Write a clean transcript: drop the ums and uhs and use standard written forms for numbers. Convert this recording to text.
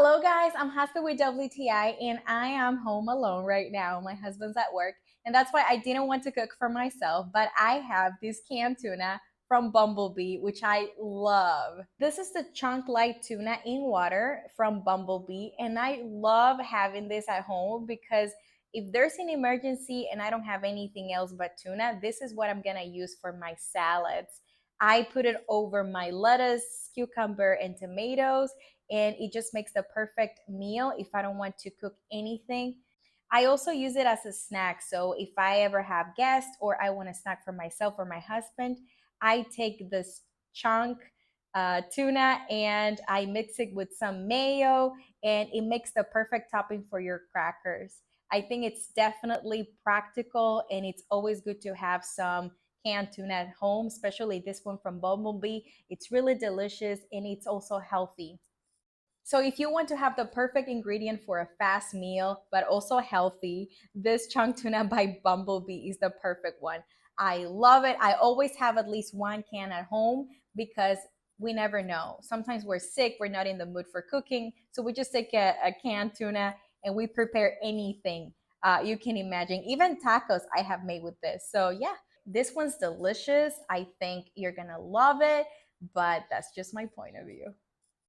Hello guys, I'm Hasta with WTI and I am home alone right now. My husband's at work and that's why I didn't want to cook for myself, but I have this canned tuna from Bumble Bee, which I love. This is the chunk light tuna in water from Bumble Bee, and I love having this at home because if there's an emergency and I don't have anything else but tuna, this is what I'm gonna use for my salads. I put it over my lettuce, cucumber, and tomatoes, and it just makes the perfect meal if I don't want to cook anything. I also use it as a snack. So if I ever have guests or I want a snack for myself or my husband, I take this chunk tuna and I mix it with some mayo, and it makes the perfect topping for your crackers. I think it's definitely practical and it's always good to have some canned tuna at home, especially this one from Bumble Bee. It's really delicious and it's also healthy. So if you want to have the perfect ingredient for a fast meal, but also healthy, this chunk tuna by Bumble Bee is the perfect one. I love it. I always have at least one can at home because we never know. Sometimes we're sick, we're not in the mood for cooking. So we just take a canned tuna and we prepare anything you can imagine. Even tacos I have made with this. So yeah, this one's delicious. I think you're going to love it, but that's just my point of view.